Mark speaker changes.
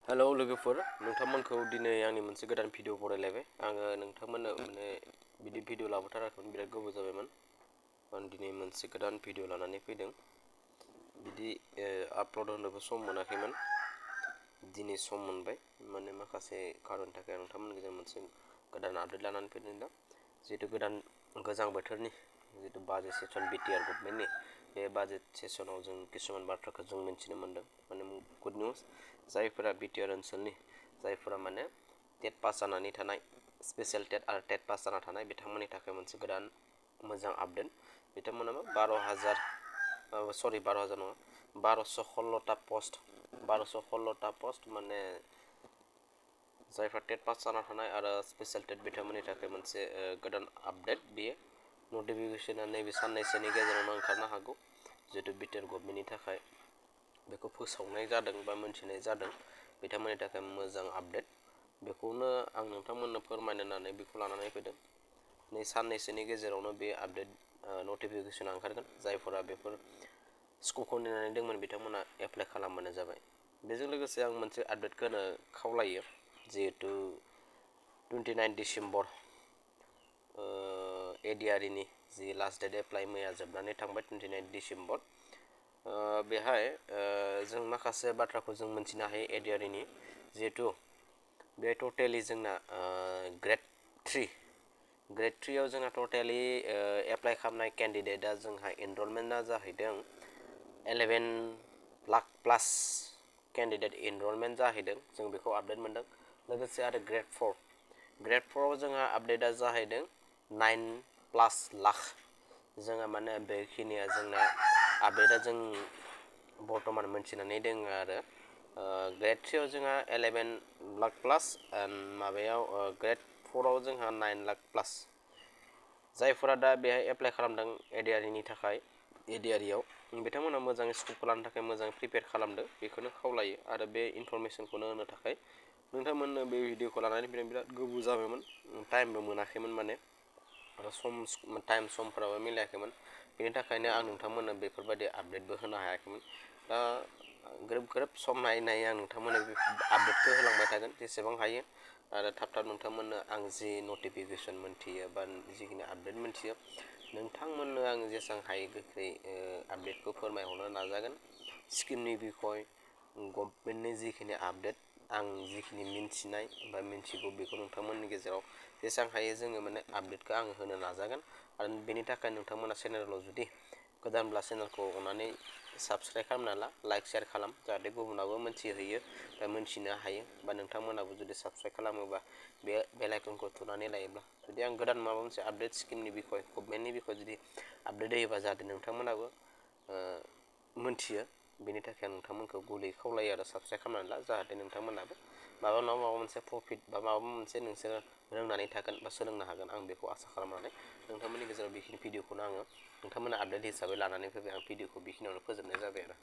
Speaker 1: hello लोगोफोर नोंथांमोनखौ दिनै आंनि मोनसे गोदान भिडिअ बरायलायबाय आङो नोंथांमोननो बिदि भिडिअ लाबो थाराखैमोन बिराद गोबाव जाबायमोन आं दिनै मोनसे गोदान भिडिअ लानानै फैदों बिदि आपल'ड होनोबो सम मोनाखैमोन दिनै सम मोनबाय माने माखासे खारननि थाखाय आं नोंथांमोननि गेजेराव मोनसे गोदान आपडेट लानानै फैदों दा जिहेतु गोजां बोथोरनि जिहेतु बाजेट सेसन BTR गभर्नमेन्टनि बे बाजेट सेसनाव जों किसुमान बाथ्राखौ जों मिन्थिनो मोनदों माने गुड निउज जायफोरा BTR ओनसोलनि जायफोरा माने टेट पास जानानै थानाय स्पेशल टेट आरो टेट पास जाना थानाय बिथांमोननि थाखाय मोनसे गोदान मोजां आपडेट बिथांमोना 12,000 नङा 1216टा पस्ट माने जायफोरा टेट पास जाना थानाय आरो स्पेशल टेट बिथांमोननि थाखाय मोनसे गोदान आपडेट बियो नटिफिकेशना नैबे साननैसोनि गेजेरावनो ओंखारनो हागौ जिहेतु BTR गभर्नमेन्टनि थाखाय बेखौ फोसावनाय जादों बा मोनथिनाय जादों बिथांमोननि थाखाय मोजां आपडेट बेखौनो आं नोंथांमोननो फोरमायनो होननानै बेखौ लानानै फैदों नै साननैसोनि गेजेरावनो बे आपडेट नटिफिकेशना ओंखारगोन जायफोरा बेफोर स्कुलखौ नेनानै दंमोन बिथांमोना एप्लाइ खालामबानो जाबाय बेजों लोगोसे आं मोनसे आपडेटखौ होनो खावलायो जिहेतु 29 डिसेम्बर ADRE नि जि लास्ट डेट एप्लाइ मैया जोबनानै थांबाय 29 डिसेम्बर बेहाय जों माखासे बाथ्राखौ जों मोनथिनो हायो ADRE नि जिहेतु बे टटेलि जोंना ग्रेड 3 आव जोंहा टटेलि एप्लाइ खालामनाय केन्डिडेटआ जोंहा एनरलमेन्टआ जाहैदों 11 लाख प्लास केन्डिडेट एनरलमेन्ट जाहैदों जों बेखौ आपडेट मोनदों लोगोसे आरो ग्रेड 4आव जोंहा आपडेटआ जाहैदों 9+ लाख जोंहा माने बेखिनिया जोंना आपडेटआ जों बर्तमान मोनथिनानै दङ आरो ग्रेड 3आव जोंहा 11 लाख प्लास माबायाव ग्रेड 4आव जोंहा 9 लाख प्लास जायफोरा दा बेहाय एप्लाइ खालामदों ADRE नि थाखाय ADRE आव बिथांमोना मोजाङै स्कुलखौ लानो थाखाय मोजाङै प्रिपेयार खालामदों बेखौनो खावलायो आरो बे इनफरमेसनखौनो होनो थाखाय नोंथांमोननो बे भिडिअखौ लानानै फैनाय बिराद गोबाव जाबायमोन टाइमबो मोनाखैमोन माने आरो समफोराबो मिलायाखैमोन बेनि थाखायनो आं नोंथांमोननो बेफोरबायदि आपडेटबो होनो हायाखैमोन दा ग्रोब सम नायै आं नोंथांमोननो बे आपडेटखौ होलांबाय थागोन जेसेबां हायो आरो थाब नोंथांमोननो आं जि नटिफिकेसन मोनथियो बा जिखिनि आपडेट मोनथियो नोंथांमोननो आं जेसेबां हायो गोख्रै आपडेटखौ फोरमायहरनो नाजागोन स्किमनि बिखय गभर्नमेन्टनि जिखिनि आपडेट आं जिखिनि मिन्थिनाय बा मिन्थिगौ बेखौ नोंथांमोननि गेजेराव जेसेबां हायो जोङो माने आपडेटखौ आं होनो नाजागोन आरो बेनि थाखाय नोंथांमोना चेनेलाव जुदि गोदानब्ला चेनेलखौ अननानै साबस्क्राइब खालामना ला लाइक शेयार खालाम जाहाथे गुबुनाबो मोनथिहोयो बा मोनथिनो हायो बा नोंथांमोनाबो जुदि साबस्क्राइब खालामोबा बे बेल आइकनखौ थुनानै लायोब्ला जुदि आं गोदान माबा मोनसे आपडेट स्किमनि बिखय गभर्नमेन्टनि बिखय जुदि आपडेट होयोबा जाहाथे नोंथांमोनाबो मोनथियो बेनि थाखाय आं नोंथांमोनखौ गुरै खावलायो आरो साबस्क्राइब खालामनानै ला जाहाथे नोंथांमोनाबो माबा मोनसे प्रफिट बा माबा मोनसे नोंसोरो रोंनानै थागोन बा सोलोंनो हागोन आं बेखौ आसा खालामनानै नोंथांमोननि गेजेराव बेखिनि भिडिअखौनो आङो नोंथांमोना आपडेट हिसाबै लानानै फैबाय आं भिडिअखौ बेखिनियावनो फोजोबनाय जाबाय आरो